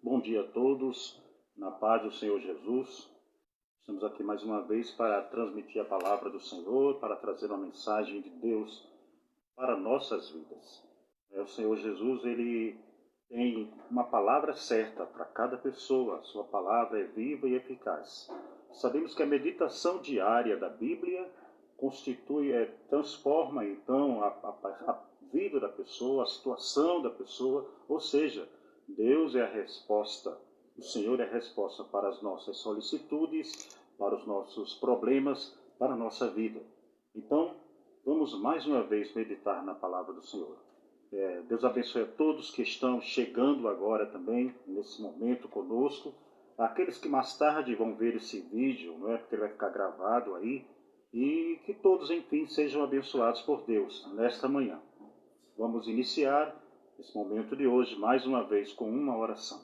Bom dia a todos, na paz do Senhor Jesus. Estamos aqui mais uma vez para transmitir a palavra do Senhor, para trazer uma mensagem de Deus para nossas vidas. O Senhor Jesus, Ele tem uma palavra certa para cada pessoa. A sua palavra é viva e eficaz. Sabemos que a meditação diária da Bíblia transforma então a vida da pessoa, a situação da pessoa, ou seja, Deus é a resposta, o Senhor é a resposta para as nossas solicitudes, para os nossos problemas, para a nossa vida. Então, vamos mais uma vez meditar na palavra do Senhor. Deus abençoe a todos que estão chegando agora também, nesse momento conosco. Aqueles que mais tarde vão ver esse vídeo, não é? Porque ele vai ficar gravado aí. E que todos, enfim, sejam abençoados por Deus nesta manhã. Vamos iniciar esse momento de hoje, mais uma vez, com uma oração.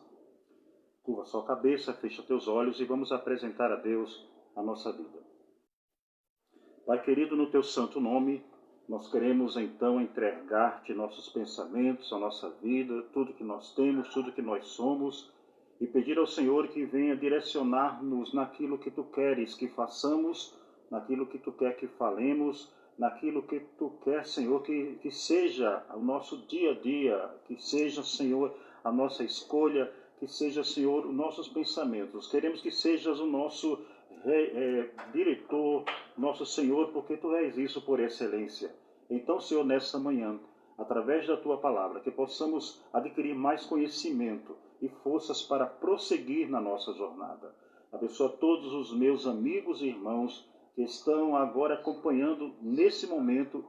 Curva sua cabeça, fecha teus olhos e vamos apresentar a Deus a nossa vida. Pai querido, no teu santo nome, nós queremos então entregar-te nossos pensamentos, a nossa vida, tudo que nós temos, tudo que nós somos, e pedir ao Senhor que venha direcionar-nos naquilo que tu queres que façamos, naquilo que tu quer que falemos, naquilo que tu quer, Senhor, que seja o nosso dia a dia, que seja, Senhor, a nossa escolha, que seja, Senhor, os nossos pensamentos. Queremos que sejas o nosso diretor, nosso Senhor, porque tu és isso por excelência. Então, Senhor, nessa manhã, através da tua palavra, que possamos adquirir mais conhecimento e forças para prosseguir na nossa jornada. Abençoa todos os meus amigos e irmãos que estão agora acompanhando nesse momento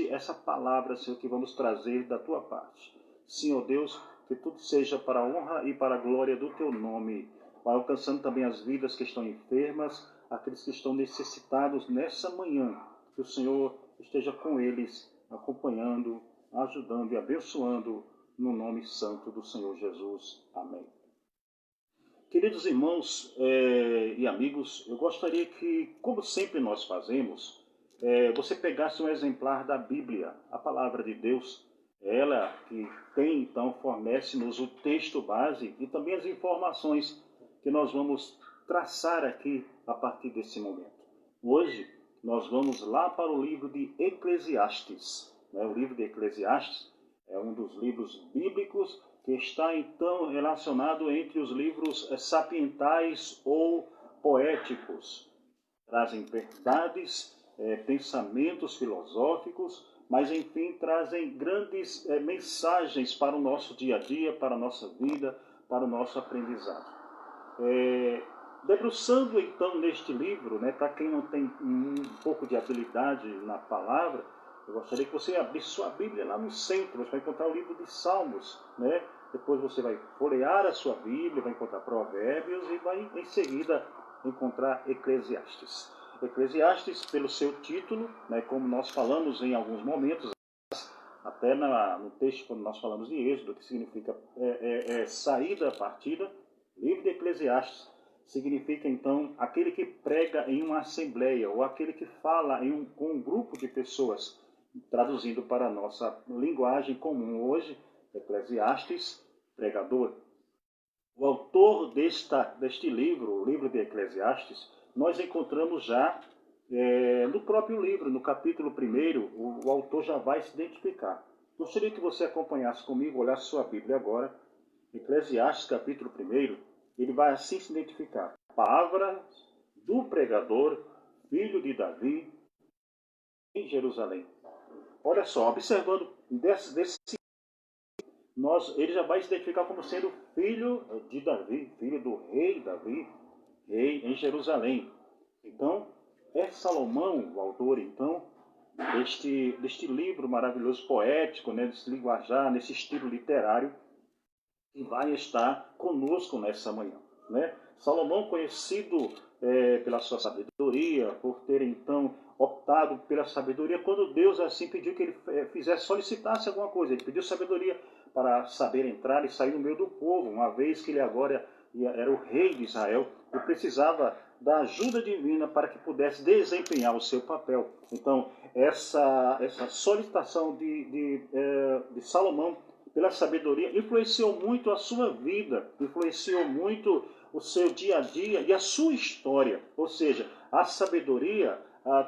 essa palavra, Senhor, que vamos trazer da tua parte. Senhor Deus, que tudo seja para a honra e para a glória do teu nome, vai alcançando também as vidas que estão enfermas, aqueles que estão necessitados nessa manhã, que o Senhor esteja com eles, acompanhando, ajudando e abençoando, no nome santo do Senhor Jesus. Amém. Queridos irmãos e amigos, eu gostaria que, como sempre nós fazemos, você pegasse um exemplar da Bíblia, a palavra de Deus, ela que tem, então, fornece-nos o texto base e também as informações que nós vamos traçar aqui a partir desse momento. Hoje, nós vamos lá para o livro de Eclesiastes. O livro de Eclesiastes é um dos livros bíblicos que está, então, relacionado entre os livros sapientais ou poéticos. Trazem verdades, pensamentos filosóficos, mas, enfim, trazem grandes mensagens para o nosso dia a dia, para a nossa vida, para o nosso aprendizado. Debruçando, então, neste livro, para quem não tem um pouco de habilidade na palavra, eu gostaria que você abrisse sua Bíblia lá no centro. Você vai encontrar o livro de Salmos, Depois você vai folhear a sua Bíblia, vai encontrar Provérbios e vai, em seguida, encontrar Eclesiastes. Eclesiastes, pelo seu título, como nós falamos em alguns momentos, até no texto, quando nós falamos de Êxodo, que significa saída, partida, livro de Eclesiastes significa, então, aquele que prega em uma assembleia, ou aquele que fala com um grupo de pessoas. Traduzindo para a nossa linguagem comum hoje, Eclesiastes, pregador. O autor deste livro, o livro de Eclesiastes, nós encontramos já no próprio livro, no capítulo 1, o autor já vai se identificar. Gostaria que você acompanhasse comigo, olhasse sua Bíblia agora. Eclesiastes, capítulo 1, ele vai assim se identificar. Palavra do pregador, filho de Davi, em Jerusalém. Olha só, observando ele já vai se identificar como sendo filho de Davi, filho do rei Davi, rei em Jerusalém. Então, é Salomão, o autor, então, deste livro maravilhoso, poético, desse linguajar, nesse estilo literário, que vai estar conosco nessa manhã. Salomão, conhecido pela sua sabedoria, por ter, então, optado pela sabedoria, quando Deus assim pediu que ele solicitasse alguma coisa, ele pediu sabedoria para saber entrar e sair no meio do povo, uma vez que ele agora era o rei de Israel e precisava da ajuda divina para que pudesse desempenhar o seu papel. Então, essa solicitação de Salomão pela sabedoria, influenciou muito a sua vida, influenciou muito o seu dia a dia e a sua história. Ou seja, a sabedoria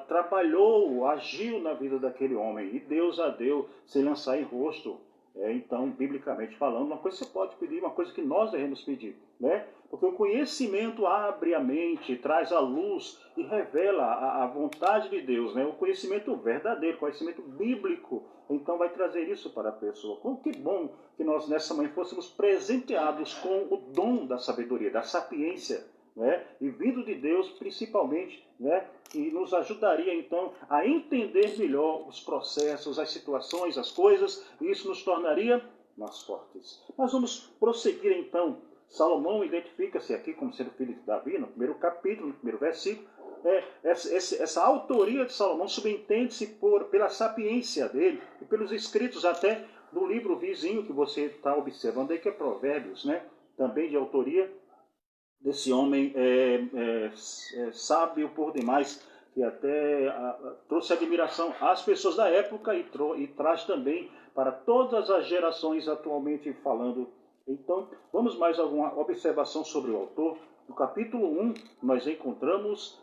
trabalhou, agiu na vida daquele homem, e Deus a deu sem lançar em rosto. Então, biblicamente falando, uma coisa que você pode pedir, uma coisa que nós devemos pedir, né? Porque o conhecimento abre a mente, traz a luz e revela a vontade de Deus, né? O conhecimento verdadeiro, conhecimento bíblico, então vai trazer isso para a pessoa. Como que bom que nós nessa manhã fôssemos presenteados com o dom da sabedoria, da sapiência, né? E vindo de Deus principalmente, né? Que nos ajudaria então a entender melhor os processos, as situações, as coisas, e isso nos tornaria mais fortes. Nós vamos prosseguir então. Salomão identifica-se aqui como sendo filho de Davi, no primeiro capítulo, no primeiro versículo. Essa autoria de Salomão subentende-se pela sapiência dele e pelos escritos até do livro vizinho que você está observando aí, que é Provérbios, né? Também de autoria desse homem sábio por demais, que até trouxe admiração às pessoas da época e traz também para todas as gerações atualmente falando. Então, vamos mais alguma observação sobre o autor. No capítulo 1, nós encontramos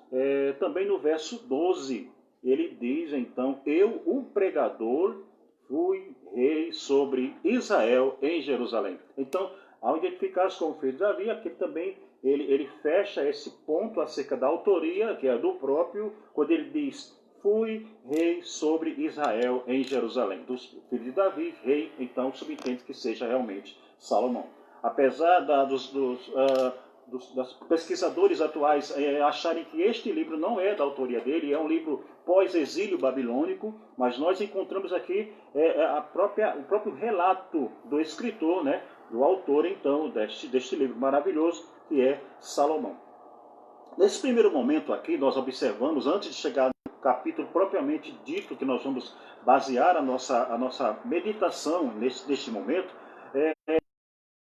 também no verso 12. Ele diz, então, eu, o pregador, fui rei sobre Israel em Jerusalém. Então, ao identificar-se como filho de Davi, aqui também ele fecha esse ponto acerca da autoria, que é do próprio, quando ele diz, fui rei sobre Israel em Jerusalém. Dos filhos de Davi, rei, então subentende que seja realmente Salomão. Apesar dos pesquisadores atuais acharem que este livro não é da autoria dele, é um livro pós-exílio babilônico, mas nós encontramos aqui o próprio relato do escritor, né, do autor, então, deste livro maravilhoso, que é Salomão. Nesse primeiro momento aqui, nós observamos, antes de chegar no capítulo propriamente dito, que nós vamos basear a nossa meditação neste momento,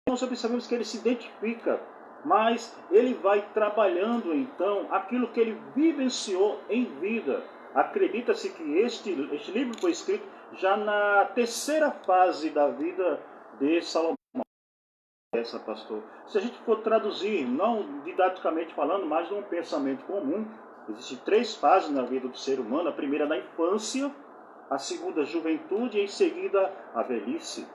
nós observamos que ele se identifica, mas ele vai trabalhando, então, aquilo que ele vivenciou em vida. Acredita-se que este livro foi escrito já na terceira fase da vida de Salomão. Pastor. Se a gente for traduzir, não didaticamente falando, mas num pensamento comum, existem 3 fases na vida do ser humano. A primeira na infância, a segunda a juventude e em seguida a velhice.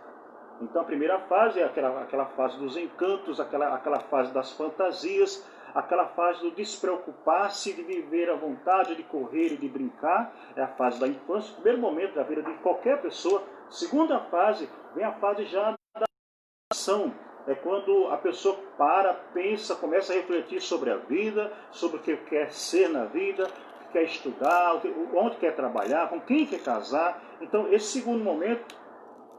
Então a primeira fase é aquela fase dos encantos, aquela fase das fantasias, aquela fase do despreocupar-se, de viver à vontade, de correr e de brincar. É a fase da infância, o primeiro momento da vida de qualquer pessoa. Segunda fase, vem a fase já da ação. É quando a pessoa pensa, começa a refletir sobre a vida, sobre o que quer ser na vida, o que quer estudar, onde quer trabalhar, com quem quer casar. Então, esse segundo momento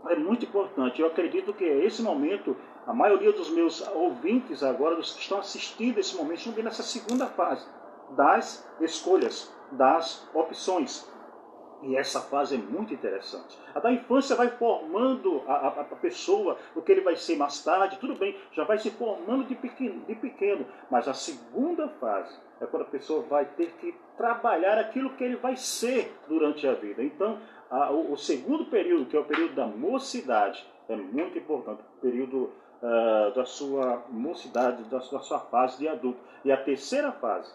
é muito importante. Eu acredito que esse momento, a maioria dos meus ouvintes agora, dos que estão assistindo esse momento, estão vendo essa segunda fase das escolhas, das opções. E essa fase é muito interessante. A da infância vai formando a pessoa, o que ele vai ser mais tarde, tudo bem, já vai se formando de pequeno. Mas a segunda fase é quando a pessoa vai ter que trabalhar aquilo que ele vai ser durante a vida. Então, o segundo período, que é o período da mocidade, é muito importante, o período da sua mocidade, da sua fase de adulto. E a terceira fase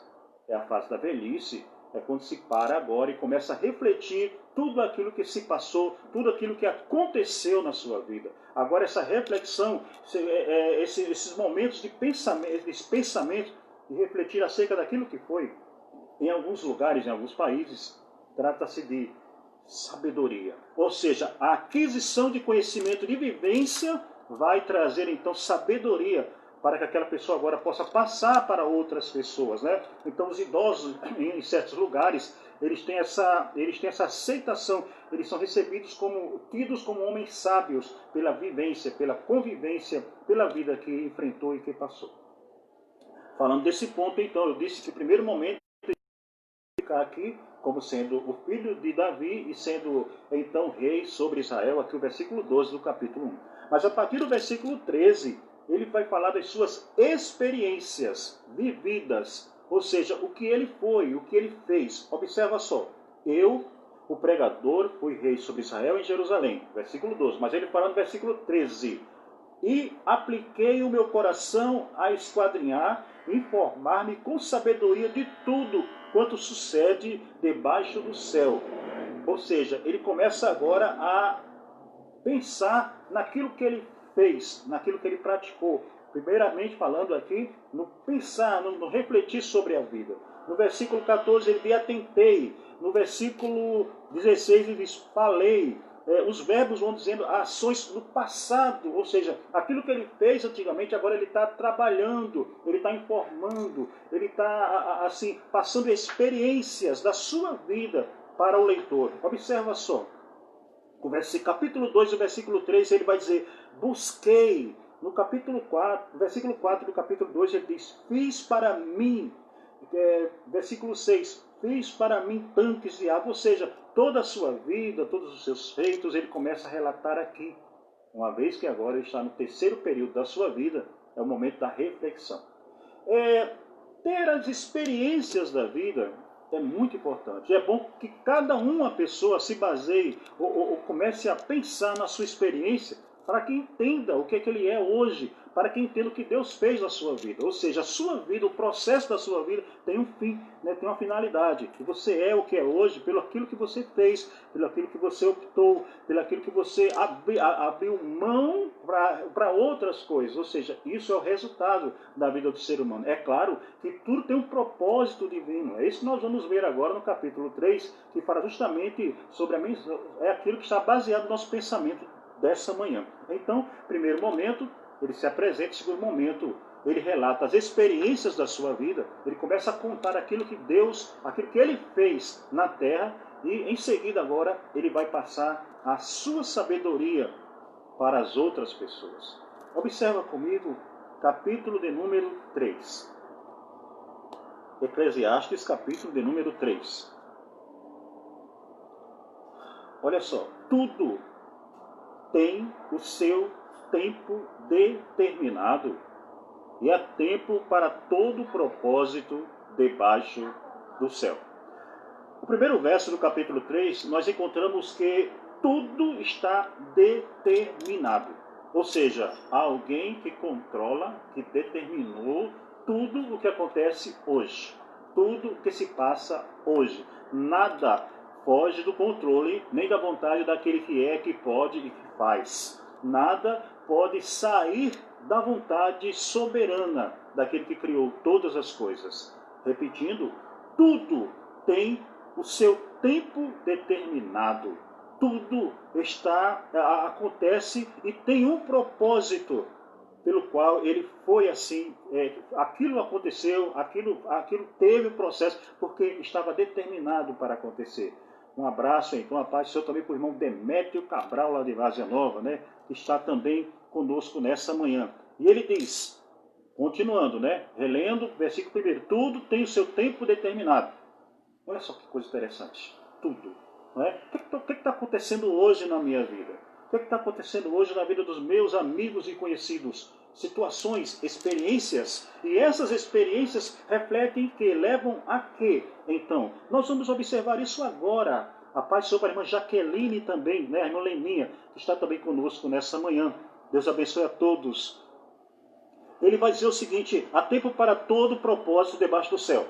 é a fase da velhice, é quando se para agora e começa a refletir tudo aquilo que se passou, tudo aquilo que aconteceu na sua vida. Agora essa reflexão, esses momentos de pensamento, de refletir acerca daquilo que foi, em alguns lugares, em alguns países, trata-se de sabedoria. Ou seja, a aquisição de conhecimento de vivência vai trazer então sabedoria, para que aquela pessoa agora possa passar para outras pessoas, né? Então os idosos, em certos lugares, eles têm essa aceitação, eles são tidos como homens sábios pela vivência, pela convivência, pela vida que enfrentou e que passou. Falando desse ponto, então, eu disse que o primeiro momento ficar aqui como sendo o filho de Davi e sendo então rei sobre Israel, aqui o versículo 12 do capítulo 1. Mas a partir do versículo 13, ele vai falar das suas experiências vividas, ou seja, o que ele foi, o que ele fez. Observa só, eu, o pregador foi rei sobre Israel em Jerusalém. Versículo 12. Mas ele fala no versículo 13. E apliquei o meu coração a esquadrinhar, informar-me com sabedoria de tudo quanto sucede debaixo do céu. Ou seja, ele começa agora a pensar naquilo que ele fez, naquilo que ele praticou. Primeiramente falando aqui no pensar, no refletir sobre a vida. No versículo 14 ele diz atentei. No versículo 16 ele diz falei. Os verbos vão dizendo ações no passado, ou seja, aquilo que ele fez antigamente, agora ele está trabalhando, ele está informando, ele está assim, passando experiências da sua vida para o leitor. Observa só, o capítulo 2 e o versículo 3 ele vai dizer, busquei. No capítulo 4, versículo 4 do capítulo 2 ele diz, fiz para mim. Versículo 6, fiz para mim tanques de água, ou seja, toda a sua vida, todos os seus feitos, ele começa a relatar aqui. Uma vez que agora ele está no terceiro período da sua vida, é o momento da reflexão. Ter as experiências da vida é muito importante. É bom que cada uma pessoa se baseie ou comece a pensar na sua experiência para que entenda o que é que ele é hoje, para que entenda o que Deus fez na sua vida. Ou seja, a sua vida, o processo da sua vida tem um fim, né? Tem uma finalidade. Que você é o que é hoje pelo aquilo que você fez, pelo aquilo que você optou, pelo aquilo que você abriu mão para outras coisas. Ou seja, isso é o resultado da vida do ser humano. É claro que tudo tem um propósito divino. É isso que nós vamos ver agora no capítulo 3, que fala justamente sobre aquilo que está baseado no nosso pensamento dessa manhã. Então, primeiro momento, ele se apresenta, segundo momento, ele relata as experiências da sua vida, ele começa a contar aquilo que Deus, aquilo que ele fez na terra, e em seguida agora ele vai passar a sua sabedoria para as outras pessoas. Observa comigo, capítulo de número 3. Eclesiastes, capítulo de número 3. Olha só, tudo tem o seu tempo determinado e há tempo para todo propósito debaixo do céu. O primeiro verso do capítulo 3, nós encontramos que tudo está determinado. Ou seja, há alguém que controla, que determinou tudo o que acontece hoje. Tudo o que se passa hoje. Nada foge do controle, nem da vontade daquele que é, que pode e que faz. Nada pode sair da vontade soberana daquele que criou todas as coisas. Repetindo, tudo tem o seu tempo determinado. Tudo acontece e tem um propósito pelo qual ele foi assim. Aquilo aconteceu, aquilo teve o processo, porque estava determinado para acontecer. Um abraço, então, a paz do Senhor também para o irmão Demétrio Cabral, lá de Várzea Nova, né, que está também conosco nessa manhã. E ele diz, continuando, né, relendo, versículo 1, tudo tem o seu tempo determinado. Olha só que coisa interessante, tudo. Não é? O que está acontecendo hoje na minha vida? O que está acontecendo hoje na vida dos meus amigos e conhecidos? Situações, experiências, e essas experiências refletem que levam a quê? Então, nós vamos observar isso agora. A paz sobre a irmã Jaqueline também, né? A irmã Leninha, que está também conosco nessa manhã. Deus abençoe a todos. Ele vai dizer o seguinte, há tempo para todo propósito debaixo do céu.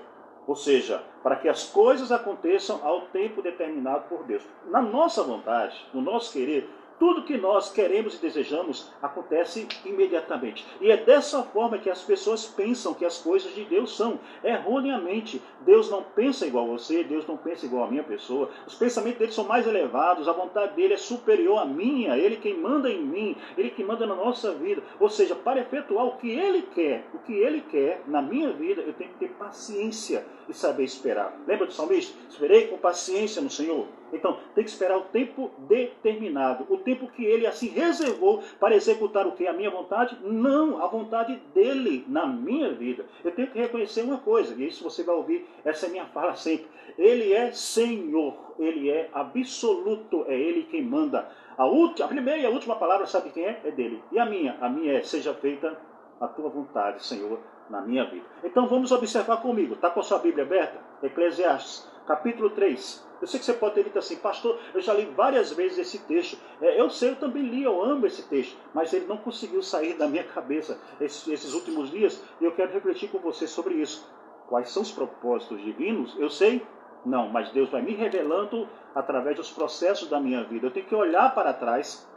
Ou seja, para que as coisas aconteçam ao tempo determinado por Deus. Na nossa vontade, no nosso querer, tudo que nós queremos e desejamos acontece imediatamente. E é dessa forma que as pessoas pensam que as coisas de Deus são. Erroneamente. Deus não pensa igual a você, Deus não pensa igual a minha pessoa. Os pensamentos dele são mais elevados, a vontade dele é superior à minha. Ele quem manda em mim, ele que manda na nossa vida. Ou seja, para efetuar o que ele quer na minha vida, eu tenho que ter paciência e saber esperar. Lembra do salmista? Esperei com paciência no Senhor. Então, tem que esperar o tempo determinado, o tempo que ele assim reservou para executar o que? A minha vontade? Não, a vontade dele na minha vida. Eu tenho que reconhecer uma coisa, e isso você vai ouvir, essa é minha fala sempre. Ele é Senhor, ele é absoluto, é ele quem manda. A primeira e a última palavra, sabe quem é? É dele. E a minha é, seja feita a tua vontade, Senhor, na minha vida. Então vamos observar comigo. Está com a sua Bíblia aberta? Eclesiastes, capítulo 3. Eu sei que você pode ter dito assim, pastor, eu já li várias vezes esse texto. Eu sei, eu também li, eu amo esse texto, mas ele não conseguiu sair da minha cabeça esses últimos dias, e eu quero refletir com você sobre isso. Quais são os propósitos divinos? Eu sei? Não, mas Deus vai me revelando através dos processos da minha vida. Eu tenho que olhar para trás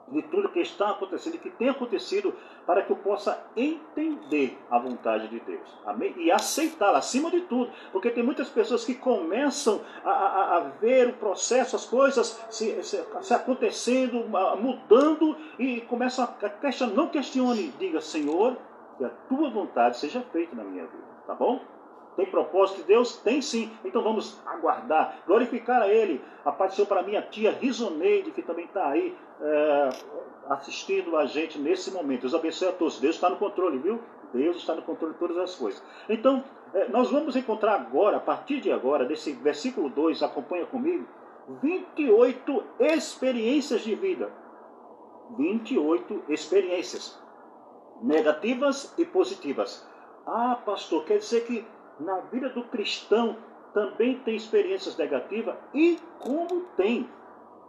de tudo que está acontecendo, que tem acontecido, para que eu possa entender a vontade de Deus. Amém? E aceitá-la acima de tudo. Porque tem muitas pessoas que começam a ver o processo, as coisas se acontecendo, mudando, e começam a questionar. Não questione, diga, Senhor, que a tua vontade seja feita na minha vida. Tá bom? Tem propósito de Deus? Tem sim. Então vamos aguardar, glorificar a Ele. Apareceu para minha tia Risoneide, que também está aí assistindo a gente nesse momento. Deus abençoe a todos. Deus está no controle, viu? Deus está no controle de todas as coisas. Então, nós vamos encontrar agora, a partir de agora, desse versículo 2, acompanha comigo, 28 experiências de vida. 28 experiências, negativas e positivas. Ah, pastor, quer dizer que na vida do cristão também tem experiências negativas? E como tem,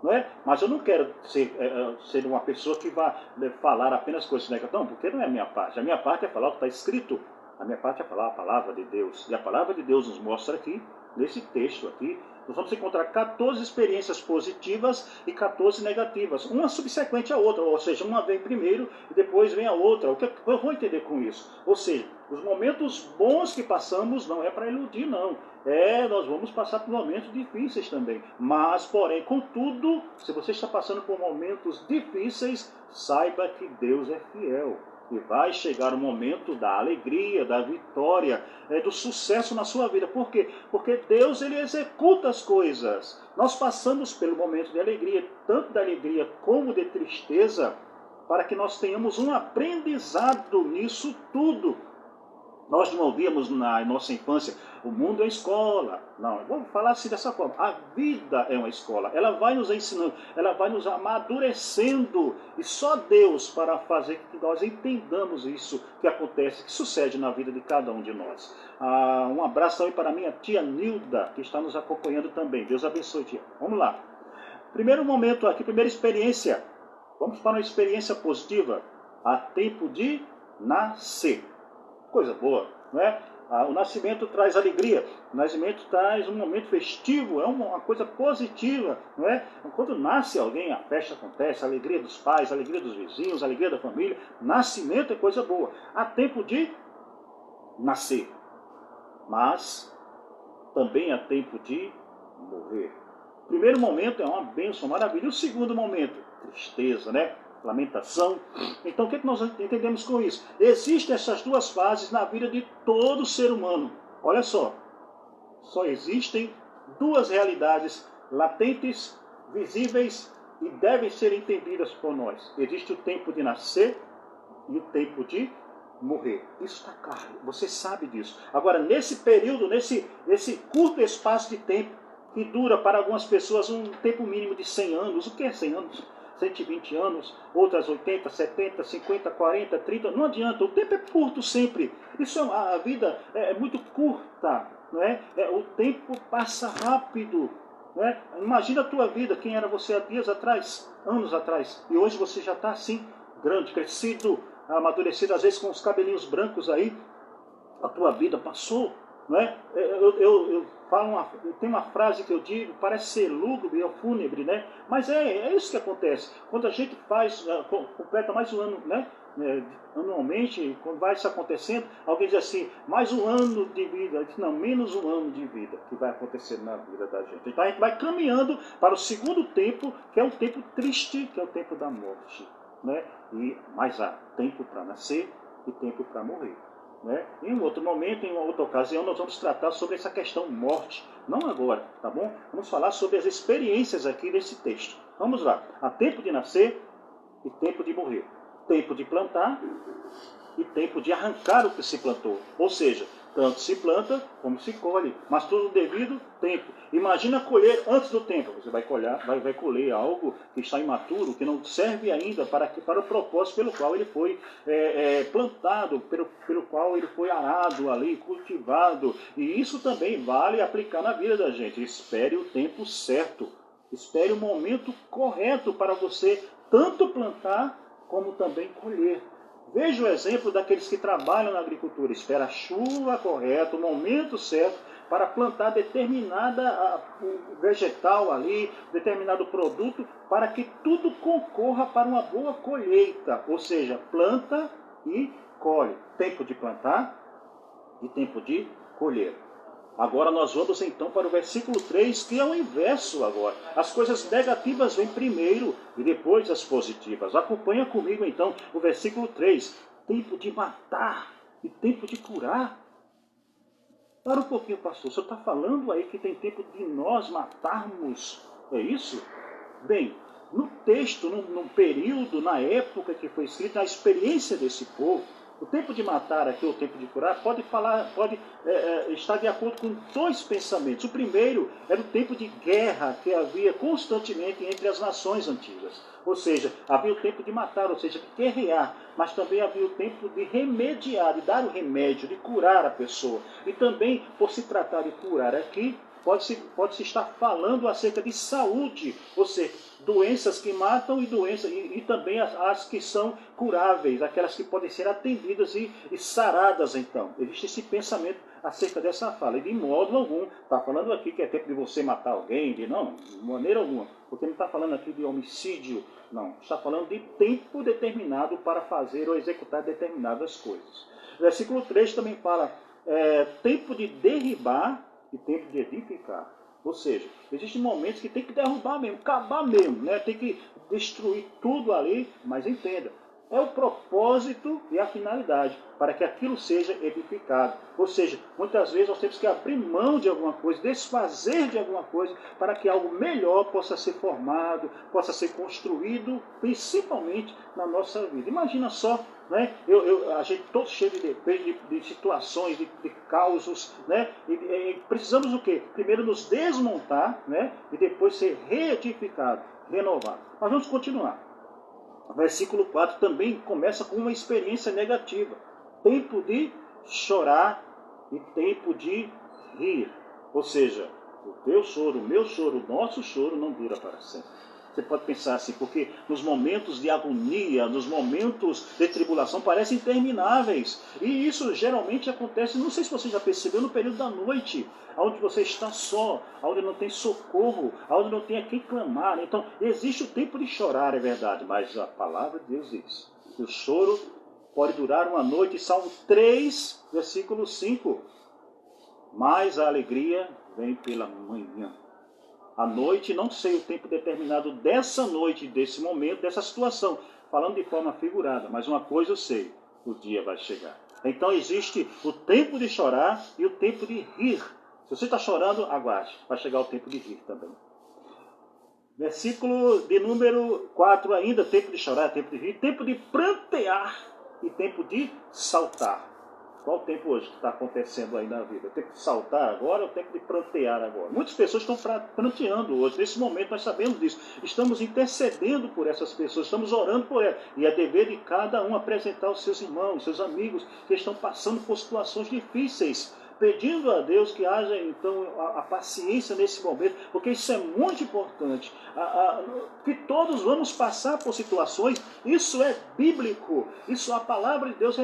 não é? Mas eu não quero ser uma pessoa que vá falar apenas coisas negativas, não, porque não é a minha parte. A minha parte é falar o que está escrito. A minha parte é falar a palavra de Deus. E a palavra de Deus nos mostra aqui, nesse texto aqui, nós vamos encontrar 14 experiências positivas e 14 negativas, uma subsequente à outra, ou seja, uma vem primeiro e depois vem a outra. O que eu vou entender com isso? Ou seja, os momentos bons que passamos não é para iludir, não. Nós vamos passar por momentos difíceis também. Mas, porém, contudo, se você está passando por momentos difíceis, saiba que Deus é fiel. E vai chegar o momento da alegria, da vitória, do sucesso na sua vida. Por quê? Porque Deus, Ele executa as coisas. Nós passamos pelo momento de alegria, tanto da alegria como de tristeza, para que nós tenhamos um aprendizado nisso tudo. Nós não ouvíamos na nossa infância, o mundo é escola. Não, vamos falar assim dessa forma. A vida é uma escola. Ela vai nos ensinando, ela vai nos amadurecendo. E só Deus para fazer que nós entendamos isso que acontece, que sucede na vida de cada um de nós. Um abraço também para a minha tia Nilda, que está nos acompanhando também. Deus abençoe, tia. Vamos lá. Primeiro momento aqui, primeira experiência. Vamos para uma experiência positiva. Há tempo de nascer. Coisa boa, não é? O nascimento traz alegria, o nascimento traz um momento festivo, é uma coisa positiva, não é? Quando nasce alguém, a festa acontece, a alegria dos pais, a alegria dos vizinhos, a alegria da família. Nascimento é coisa boa. Há tempo de nascer, mas também há tempo de morrer. O primeiro momento é uma bênção, maravilha. E o segundo momento, tristeza, né? Lamentação. Então o que nós entendemos com isso? Existem essas duas fases na vida de todo ser humano. Olha só existem duas realidades latentes, visíveis e devem ser entendidas por nós. Existe o tempo de nascer e o tempo de morrer. Isso está claro, você sabe disso. Agora, nesse período, nesse curto espaço de tempo, que dura para algumas pessoas um tempo mínimo de 100 anos. O que é 100 anos? 120 anos, outras 80, 70, 50, 40, 30, não adianta, o tempo é curto sempre. Isso a vida é muito curta, não é? O tempo passa rápido, não é? Imagina a tua vida, quem era você há dias atrás, anos atrás, e hoje você já está assim, grande, crescido, amadurecido, às vezes com os cabelinhos brancos aí, a tua vida passou, não é? Eu tem uma frase que eu digo, parece ser lúgubre ou fúnebre, né? Mas é isso que acontece. Quando a gente completa mais um ano, né? Anualmente, quando vai isso acontecendo, alguém diz assim, mais um ano de vida. Diz, não, menos um ano de vida que vai acontecer na vida da gente. Então a gente vai caminhando para o segundo tempo, que é um tempo triste, que é o tempo da morte, né? Mas há tempo para nascer e tempo para morrer. Né? Em um outro momento, em uma outra ocasião, nós vamos tratar sobre essa questão morte. Não agora, tá bom? Vamos falar sobre as experiências aqui desse texto. Vamos lá. Há tempo de nascer e tempo de morrer. Tempo de plantar e tempo de arrancar o que se plantou. Ou seja, tanto se planta como se colhe, mas tudo no devido tempo. Imagina colher antes do tempo. Você vai colher algo que está imaturo, que não serve ainda para o propósito pelo qual ele foi plantado, pelo qual ele foi arado ali, cultivado. E isso também vale aplicar na vida da gente. Espere o tempo certo. Espere o momento correto para você tanto plantar como também colher. Veja o exemplo daqueles que trabalham na agricultura. Espera a chuva correta, o momento certo para plantar determinada vegetal ali, determinado produto, para que tudo concorra para uma boa colheita. Ou seja, planta e colhe. Tempo de plantar e tempo de colher. Agora nós vamos então para o versículo 3, que é o inverso agora. As coisas negativas vêm primeiro e depois as positivas. Acompanha comigo então o versículo 3. Tempo de matar e tempo de curar. Para um pouquinho, pastor, o senhor está falando aí que tem tempo de nós matarmos, é isso? Bem, no texto, no período, na época que foi escrito, na experiência desse povo, o tempo de matar aqui, o tempo de curar, pode estar de acordo com dois pensamentos. O primeiro era o tempo de guerra que havia constantemente entre as nações antigas. Ou seja, havia o tempo de matar, ou seja, de guerrear, mas também havia o tempo de remediar, de dar o remédio, de curar a pessoa. E também, por se tratar de curar aqui, pode-se estar falando acerca de saúde, ou seja, doenças que matam e também as que são curáveis, aquelas que podem ser atendidas e saradas então. Existe esse pensamento acerca dessa fala. E de modo algum, está falando aqui que é tempo de você matar alguém, não, de maneira alguma. Porque não está falando aqui de homicídio, não. Está falando de tempo determinado para fazer ou executar determinadas coisas. O versículo 3 também fala tempo de derribar e tempo de edificar. Ou seja, existem momentos que tem que derrubar mesmo, acabar mesmo, né? Tem que destruir tudo ali, mas entenda, é o propósito e a finalidade para que aquilo seja edificado. Ou seja, muitas vezes nós temos que abrir mão de alguma coisa, desfazer de alguma coisa, para que algo melhor possa ser formado, possa ser construído, principalmente na nossa vida. Imagina só, né? A gente todo cheio de situações, de causos, né? E precisamos do quê? Primeiro nos desmontar, né? E depois ser reedificado, renovado. Mas vamos continuar. O versículo 4 também começa com uma experiência negativa. Tempo de chorar e tempo de rir. Ou seja, o teu choro, o meu choro, o nosso choro não dura para sempre. Você pode pensar assim, porque nos momentos de agonia, nos momentos de tribulação, parecem intermináveis. E isso geralmente acontece, não sei se você já percebeu, no período da noite, onde você está só, onde não tem socorro, onde não tem a quem clamar. Então, existe o tempo de chorar, é verdade, mas a palavra de Deus diz que o choro pode durar uma noite. Salmo 3, versículo 5. Mas a alegria vem pela manhã. A noite, não sei o tempo determinado dessa noite, desse momento, dessa situação, falando de forma figurada, mas uma coisa eu sei, o dia vai chegar. Então existe o tempo de chorar e o tempo de rir. Se você está chorando, aguarde, vai chegar o tempo de rir também. Versículo de número 4 ainda, tempo de chorar, tempo de rir, tempo de prantear e tempo de saltar. Qual o tempo hoje que está acontecendo aí na vida? O tempo de saltar agora ou o tempo de prantear agora? Muitas pessoas estão pranteando hoje. Nesse momento nós sabemos disso. Estamos intercedendo por essas pessoas, estamos orando por elas. E é dever de cada um apresentar os seus irmãos, seus amigos que estão passando por situações difíceis, pedindo a Deus que haja então a paciência nesse momento, porque isso é muito importante. Que todos vamos passar por situações, isso é bíblico, isso a palavra de Deus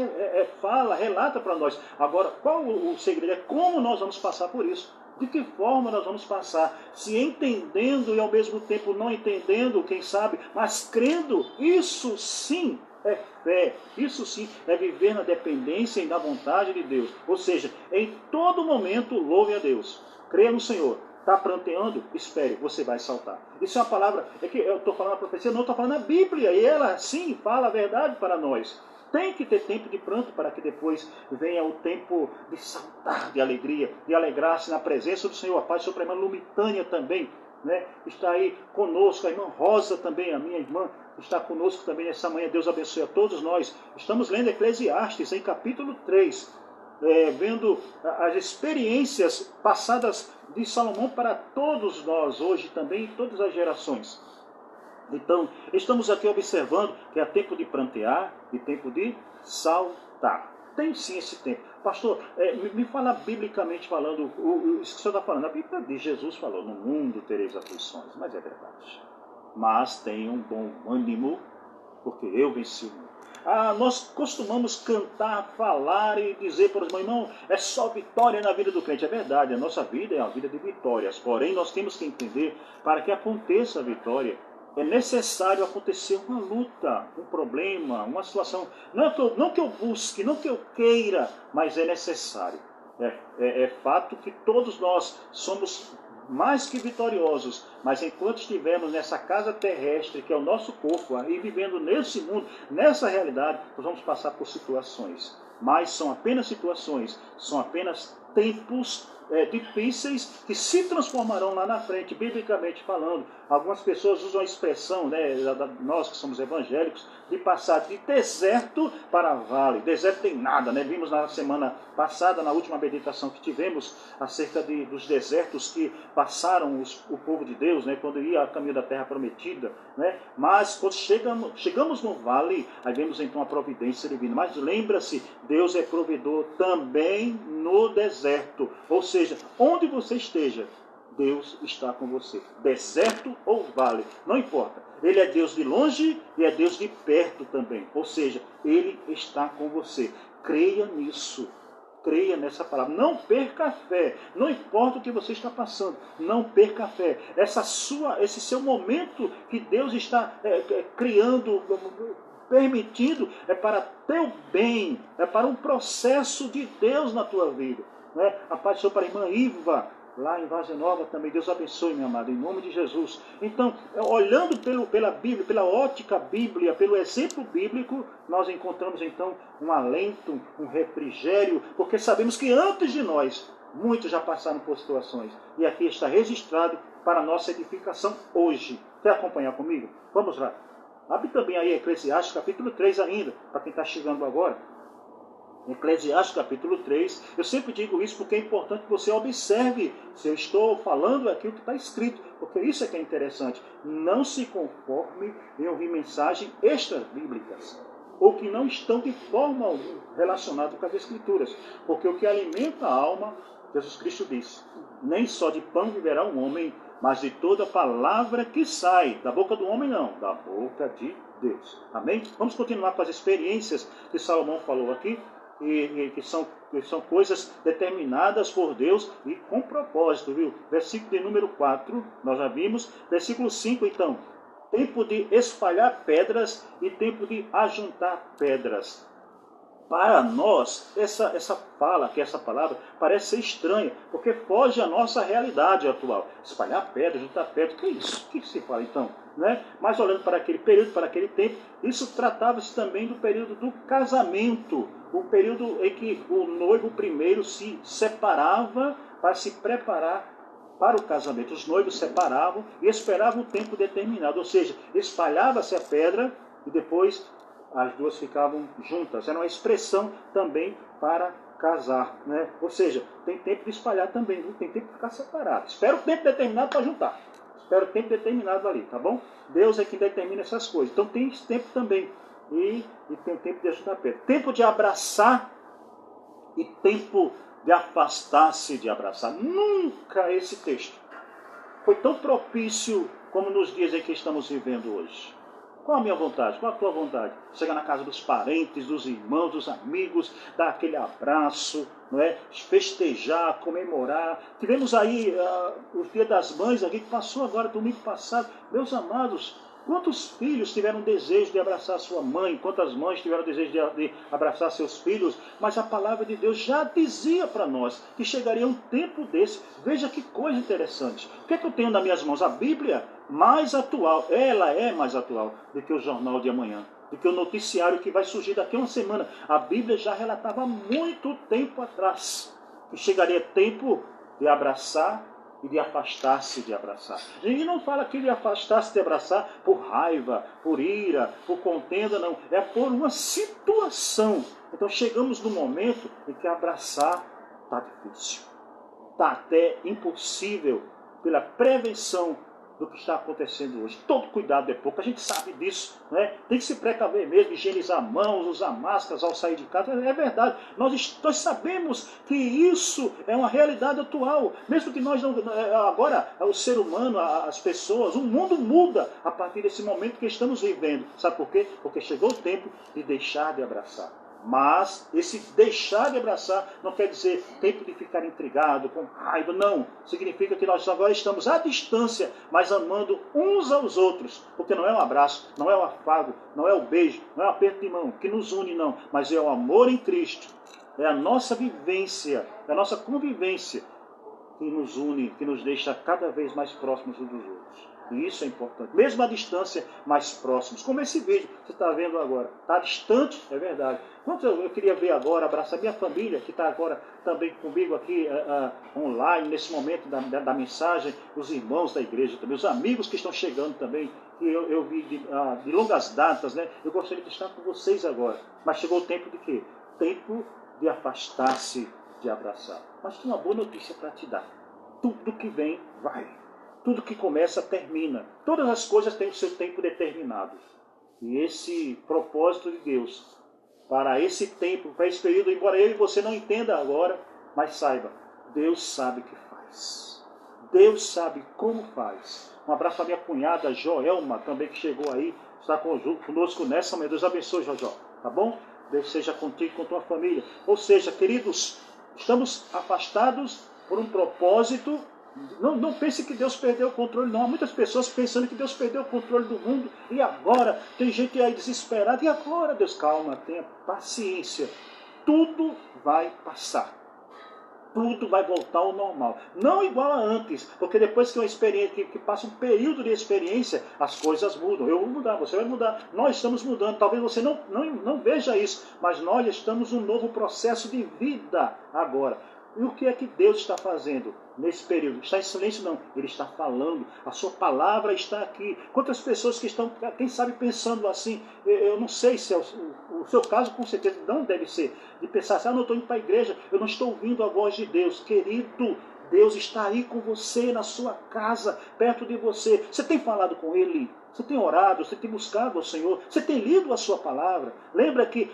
fala, relata para nós. Agora, qual o segredo? É como nós vamos passar por isso. De que forma nós vamos passar? Se entendendo e ao mesmo tempo não entendendo, quem sabe, mas crendo, isso sim é fé, isso sim é viver na dependência e na vontade de Deus. Ou seja, em todo momento louve a Deus, creia no Senhor. Está pranteando? Espere, você vai saltar. Isso é uma palavra, é que eu estou falando a profecia, não estou falando a Bíblia, e ela sim fala a verdade para nós. Tem que ter tempo de pranto para que depois venha o tempo de saltar de alegria, de alegrar-se na presença do Senhor. A paz sobre a irmã Lumitânia também, né? Está aí conosco, a irmã Rosa também, a minha irmã, está conosco também nessa manhã. Deus abençoe a todos nós. Estamos lendo Eclesiastes em capítulo 3. vendo as experiências passadas de Salomão para todos nós hoje também, em todas as gerações. Então, estamos aqui observando que há tempo de prantear e tempo de saltar. Tem sim esse tempo. Pastor, me fala biblicamente falando, isso que o senhor está falando, a Bíblia de Jesus falou, no mundo tereis aflições, mas é verdade. Mas tenham bom ânimo, porque eu venci o mundo. Nós costumamos cantar, falar e dizer para os irmãos, é só vitória na vida do crente. É verdade, a nossa vida é uma vida de vitórias. Porém, nós temos que entender, para que aconteça a vitória, é necessário acontecer uma luta, um problema, uma situação. Não que eu busque, não que eu queira, mas é necessário. É fato que todos nós somos mais que vitoriosos, mas enquanto estivermos nessa casa terrestre, que é o nosso corpo, e vivendo nesse mundo, nessa realidade, nós vamos passar por situações. Mas são apenas situações, são apenas tempos difíceis que se transformarão lá na frente, biblicamente falando. Algumas pessoas usam a expressão, nós que somos evangélicos, de passar de deserto para vale. Deserto tem nada, Vimos na semana passada, na última meditação que tivemos, acerca dos desertos que passaram o povo de Deus, quando ia a caminho da terra prometida. Mas quando chegamos no vale, aí vemos então a providência divina. Mas lembra-se, Deus é provedor também no deserto. Ou seja, onde você esteja, Deus está com você. Deserto ou vale, não importa. Ele é Deus de longe e é Deus de perto também. Ou seja, Ele está com você. Creia nisso. Creia nessa palavra. Não perca a fé. Não importa o que você está passando. Não perca a fé. Esse seu momento que Deus está criando, permitindo, é para teu bem. É para um processo de Deus na tua vida. A paz do Senhor para a irmã Iva, lá em Vargem Nova também. Deus abençoe, meu amado, em nome de Jesus. Então, olhando pela Bíblia, pela ótica bíblica, pelo exemplo bíblico, nós encontramos então um alento, um refrigério, porque sabemos que antes de nós, muitos já passaram por situações. E aqui está registrado para a nossa edificação hoje. Quer acompanhar comigo? Vamos lá. Abre também aí Eclesiastes capítulo 3 ainda, para quem está chegando agora. Eclesiastes capítulo 3, eu sempre digo isso porque é importante que você observe se eu estou falando aquilo que está escrito, porque isso é que é interessante. Não se conforme em ouvir mensagens extra-bíblicas, ou que não estão de forma alguma relacionadas com as Escrituras, porque o que alimenta a alma, Jesus Cristo disse, nem só de pão viverá um homem, mas de toda palavra que sai, da boca do homem não, da boca de Deus. Amém? Vamos continuar com as experiências que Salomão falou aqui, e que são coisas determinadas por Deus e com propósito, viu? Versículo de número 4, nós já vimos. Versículo 5, então. Tempo de espalhar pedras e tempo de ajuntar pedras. Para nós, essa palavra parece ser estranha, porque foge à nossa realidade atual. Espalhar pedra, juntar pedra, o que é isso? O que se fala então? Mas olhando para aquele período, para aquele tempo, isso tratava-se também do período do casamento, o período em que o noivo primeiro se separava para se preparar para o casamento. Os noivos separavam e esperavam um tempo determinado, ou seja, espalhava-se a pedra e depois as duas ficavam juntas. Era uma expressão também para casar, Ou seja, tem tempo de espalhar também, tem tempo de ficar separado. Espera o tempo determinado para juntar. Espera o tempo determinado ali, tá bom? Deus é que determina essas coisas. Então tem esse tempo também. E tem tempo de ajuntar pedra. Tempo de abraçar e tempo de afastar-se de abraçar. Nunca esse texto foi tão propício como nos dias em que estamos vivendo hoje. Qual a minha vontade? Qual a tua vontade? Chegar na casa dos parentes, dos irmãos, dos amigos, dar aquele abraço, festejar, comemorar. Tivemos aí o Dia das Mães, aqui que passou agora, domingo passado. Meus amados, quantos filhos tiveram desejo de abraçar sua mãe? Quantas mães tiveram desejo de abraçar seus filhos? Mas a palavra de Deus já dizia para nós que chegaria um tempo desse. Veja que coisa interessante. O que é que eu tenho nas minhas mãos? A Bíblia mais atual. Ela é mais atual do que o jornal de amanhã, do que o noticiário que vai surgir daqui a uma semana. A Bíblia já relatava há muito tempo atrás que chegaria tempo de abraçar e de afastar-se de abraçar. Ninguém não fala aqui de afastar-se de abraçar por raiva, por ira, por contenda, não. É por uma situação. Então chegamos no momento em que abraçar está difícil. Está até impossível pela prevenção do que está acontecendo hoje. Todo cuidado é pouco, a gente sabe disso, né? Tem que se precaver mesmo, higienizar mãos, usar máscaras ao sair de casa. É verdade, nós sabemos que isso é uma realidade atual. Mesmo que nós não... Agora, o ser humano, as pessoas, o mundo muda a partir desse momento que estamos vivendo. Sabe por quê? Porque chegou o tempo de deixar de abraçar. Mas esse deixar de abraçar não quer dizer tempo de ficar intrigado, com raiva, não. Significa que nós agora estamos à distância, mas amando uns aos outros. Porque não é um abraço, não é um afago, não é o beijo, não é um aperto de mão que nos une, não. Mas é o amor em Cristo, é a nossa vivência, é a nossa convivência que nos une, que nos deixa cada vez mais próximos uns dos outros. E isso é importante. Mesmo à distância, mais próximos. Como esse vídeo que você está vendo agora. Está distante, é verdade. Quanto eu queria ver agora, abraçar minha família, que está agora também comigo aqui online, nesse momento da mensagem, os irmãos da igreja também, os amigos que estão chegando também, que eu vi de longas datas, né? Eu gostaria de estar com vocês agora. Mas chegou o tempo de quê? Tempo de afastar-se de abraçar. Mas tem uma boa notícia para te dar. Tudo que vem, vai. Tudo que começa, termina. Todas as coisas têm o seu tempo determinado. E esse propósito de Deus, para esse tempo, para esse período, embora eu e você não entenda agora, mas saiba, Deus sabe o que faz. Deus sabe como faz. Um abraço para minha cunhada Joelma, também que chegou aí, está conosco nessa manhã. Deus abençoe, Jojó, tá bom? Deus seja contigo, com tua família. Ou seja, queridos, estamos afastados por um propósito. Não pense que Deus perdeu o controle, não. Há muitas pessoas pensando que Deus perdeu o controle do mundo. E agora? Tem gente aí desesperada. E agora, Deus? Calma, tenha paciência. Tudo vai passar. Tudo vai voltar ao normal. Não igual a antes, porque depois que uma experiência, que passa um período de experiência, as coisas mudam. Eu vou mudar, você vai mudar. Nós estamos mudando. Talvez você não veja isso, mas nós estamos num novo processo de vida agora. E o que é que Deus está fazendo nesse período? Está em silêncio? Não. Ele está falando. A sua palavra está aqui. Quantas pessoas que estão, quem sabe, pensando assim, eu não sei se é o seu caso, com certeza não deve ser, de pensar assim, não estou indo para a igreja, eu não estou ouvindo a voz de Deus. Querido, Deus está aí com você, na sua casa, perto de você. Você tem falado com Ele? Você tem orado, você tem buscado ao Senhor, você tem lido a sua palavra. Lembra que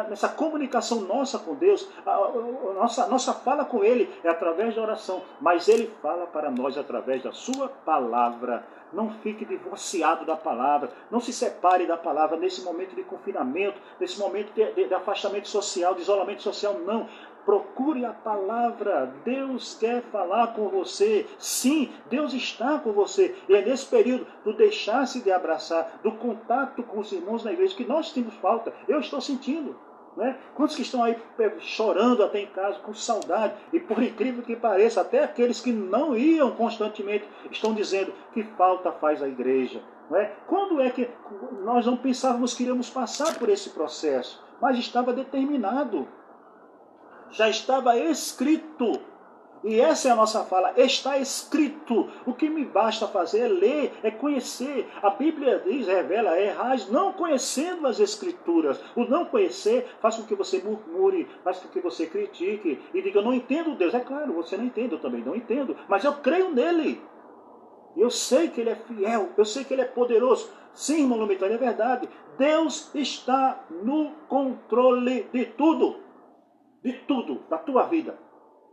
nessa comunicação nossa com Deus, a nossa fala com Ele é através da oração, mas Ele fala para nós através da sua palavra. Não fique divorciado da palavra, não se separe da palavra nesse momento de confinamento, nesse momento de afastamento social, de isolamento social, não. Procure a palavra. Deus quer falar com você. Sim, Deus está com você. E é nesse período do deixar-se de abraçar, do contato com os irmãos na igreja, que nós temos falta. Eu estou sentindo. Né? Quantos que estão aí chorando até em casa, com saudade. E por incrível que pareça, até aqueles que não iam constantemente estão dizendo que falta faz a igreja. Não é? Quando é que nós não pensávamos que iríamos passar por esse processo? Mas estava determinado. Já estava escrito. E essa é a nossa fala. Está escrito. O que me basta fazer é ler, é conhecer. A Bíblia diz, revela, errais não conhecendo as Escrituras. O não conhecer faz com que você murmure, faz com que você critique e diga, eu não entendo Deus. É claro, você não entende, eu também não entendo. Mas eu creio nele. Eu sei que ele é fiel, eu sei que ele é poderoso. Sim, irmão Lumitano, é verdade. Deus está no controle de tudo. De tudo, da tua vida,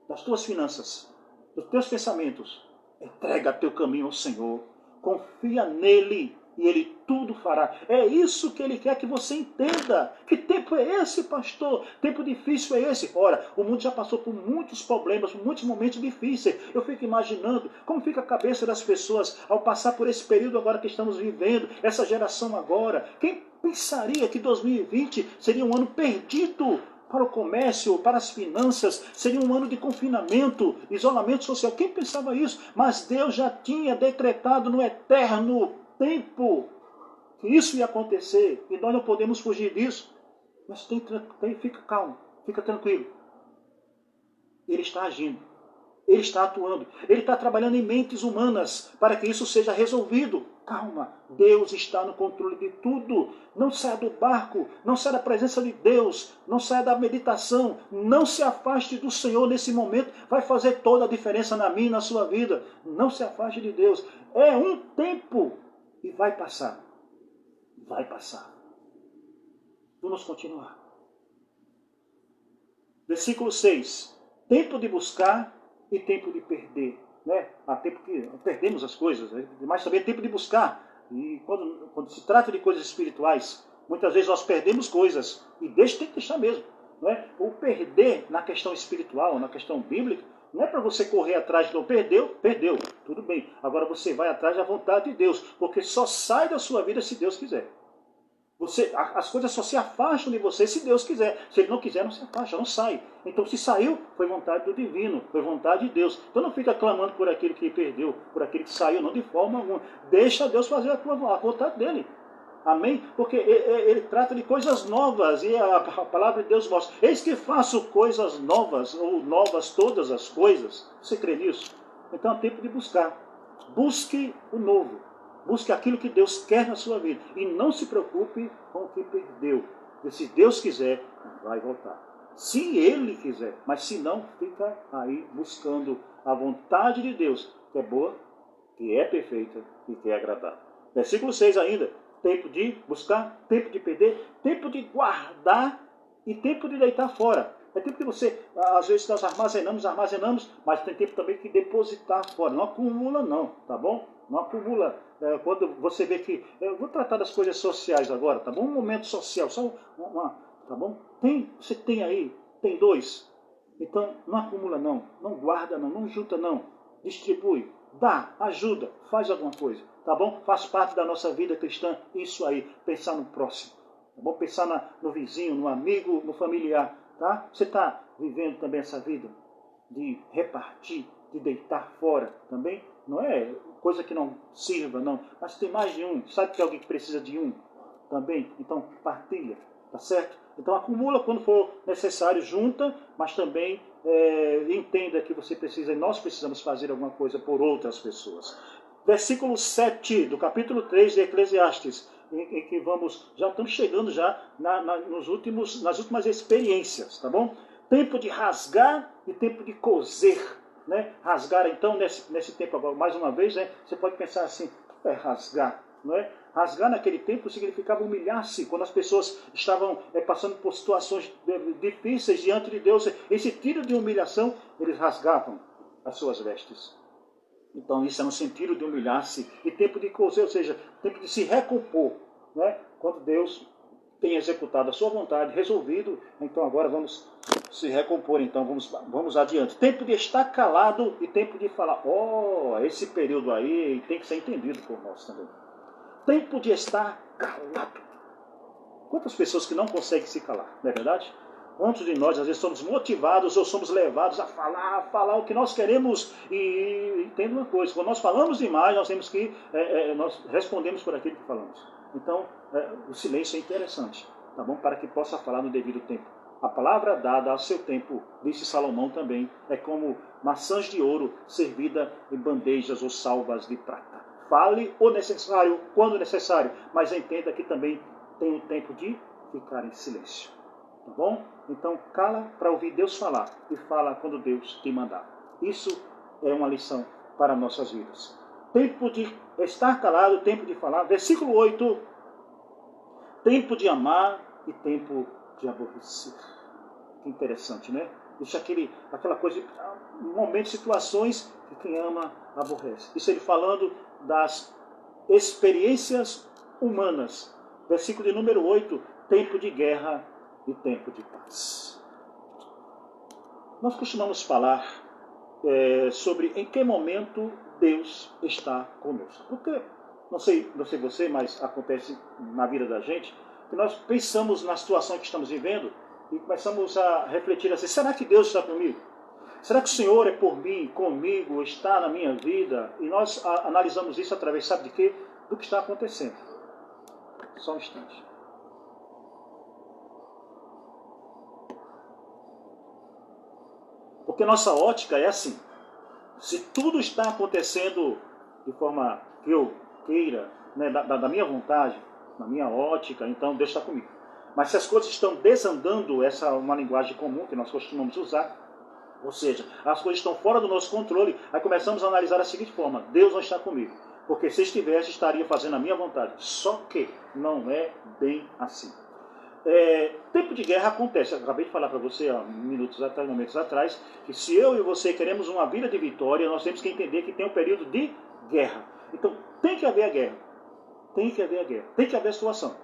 das tuas finanças, dos teus pensamentos. Entrega teu caminho ao Senhor. Confia nele e ele tudo fará. É isso que ele quer que você entenda. Que tempo é esse, pastor? Tempo difícil é esse? Ora, o mundo já passou por muitos problemas, por muitos momentos difíceis. Eu fico imaginando como fica a cabeça das pessoas ao passar por esse período agora que estamos vivendo, essa geração agora. Quem pensaria que 2020 seria um ano perdido para o comércio, para as finanças, seria um ano de confinamento, isolamento social. Quem pensava isso? Mas Deus já tinha decretado no eterno tempo que isso ia acontecer. E nós não podemos fugir disso. Mas fica calmo, fica tranquilo. Ele está agindo. Ele está atuando. Ele está trabalhando em mentes humanas para que isso seja resolvido. Calma, Deus está no controle de tudo. Não saia do barco, não saia da presença de Deus, não saia da meditação, não se afaste do Senhor nesse momento. Vai fazer toda a diferença na minha e na sua vida. Não se afaste de Deus. É um tempo e vai passar. Vai passar. Vamos continuar. Versículo 6. Tempo de buscar e tempo de perder. Né? Há tempo que perdemos as coisas, mas também é tempo de buscar. E quando se trata de coisas espirituais, muitas vezes nós perdemos coisas, e tem que deixar mesmo. Não é? O perder na questão espiritual, na questão bíblica, não é para você correr atrás, não. Perdeu, tudo bem. Agora você vai atrás da vontade de Deus, porque só sai da sua vida se Deus quiser. As coisas só se afastam de você se Deus quiser. Se Ele não quiser, não se afasta, não sai. Então, se saiu, foi vontade do divino, foi vontade de Deus. Então, não fica clamando por aquele que perdeu, por aquele que saiu, não, de forma alguma. Deixa Deus fazer a vontade dele. Amém? Porque ele trata de coisas novas, e a palavra de Deus mostra: eis que faço coisas novas, ou novas todas as coisas. Você crê nisso? Então, é tempo de buscar. Busque o novo. Busque aquilo que Deus quer na sua vida. E não se preocupe com o que perdeu. Porque se Deus quiser, vai voltar. Se Ele quiser. Mas se não, fica aí buscando a vontade de Deus, que é boa, que é perfeita e que é agradável. Versículo 6 ainda. Tempo de buscar, tempo de perder, tempo de guardar e tempo de deitar fora. É tempo que você, às vezes nós armazenamos, mas tem tempo também que depositar fora. Não acumula não, tá bom? Não acumula. Quando você vê que... Eu vou tratar das coisas sociais agora, tá bom? Um momento social, só tá bom? Você tem aí, tem 2. Então, não acumula não, não guarda não junta não. Distribui, dá, ajuda, faz alguma coisa, tá bom? Faz parte da nossa vida cristã isso aí, pensar no próximo. Tá bom? Pensar no vizinho, no amigo, no familiar, tá? Você está vivendo também essa vida de repartir, de deitar fora também? Não é coisa que não sirva, não. Mas tem mais de um. Sabe que alguém que precisa de um também? Então, partilha, tá certo? Então, acumula quando for necessário, junta, mas também entenda que você precisa, e nós precisamos fazer alguma coisa por outras pessoas. Versículo 7 do capítulo 3 de Eclesiastes, em que já estamos chegando nas últimas experiências, tá bom? Tempo de rasgar e tempo de coser. Né? Rasgar, então, nesse tempo agora, mais uma vez, né, você pode pensar assim, rasgar, não é? Rasgar naquele tempo significava humilhar-se, quando as pessoas estavam passando por situações difíceis diante de Deus. Esse tipo de humilhação, eles rasgavam as suas vestes. Então, isso é um sentido de humilhar-se. E tempo de coser, ou seja, tempo de se recompor. Né? Quando Deus tem executado a sua vontade, resolvido, então agora vamos se recompor, então vamos adiante. Tempo de estar calado e tempo de falar. Esse período aí tem que ser entendido por nós também. Tempo de estar calado. Quantas pessoas que não conseguem se calar, não é verdade? Quantos de nós, às vezes, somos motivados ou somos levados a falar o que nós queremos, e entenda uma coisa, quando nós falamos demais, nós temos que, nós respondemos por aquilo que falamos. Então, o silêncio é interessante, tá bom? Para que possa falar no devido tempo. A palavra dada ao seu tempo, disse Salomão também, é como maçãs de ouro servida em bandejas ou salvas de prata. Fale o necessário, quando necessário, mas entenda que também tem um tempo de ficar em silêncio. Tá bom? Então, cala para ouvir Deus falar e fala quando Deus te mandar. Isso é uma lição para nossas vidas. Tempo de estar calado, tempo de falar. Versículo 8. Tempo de amar e tempo de aborrecer. Que interessante, né? Deixa aquela coisa, momentos, situações que quem ama aborrece. Isso ele falando das experiências humanas. Versículo de número 8. Tempo de guerra e tempo de paz. Nós costumamos falar sobre em que momento Deus está conosco. Porque, não sei você, mas acontece na vida da gente, que nós pensamos na situação que estamos vivendo e começamos a refletir assim, será que Deus está comigo? Será que o Senhor é por mim, comigo, está na minha vida? E nós analisamos isso através, sabe de quê? Do que está acontecendo. Só um instante. Porque nossa ótica é assim. Se tudo está acontecendo de forma que eu queira, né, da minha vontade, na minha ótica, então Deus está comigo. Mas se as coisas estão desandando, essa é uma linguagem comum que nós costumamos usar, ou seja, as coisas estão fora do nosso controle, aí começamos a analisar da seguinte forma: Deus não está comigo, porque se estivesse, estaria fazendo a minha vontade. Só que não é bem assim. Tempo de guerra acontece. Eu acabei de falar para você há momentos atrás, que se eu e você queremos uma vida de vitória, nós temos que entender que tem um período de guerra. Então tem que haver a guerra, tem que haver a guerra, tem que haver a situação,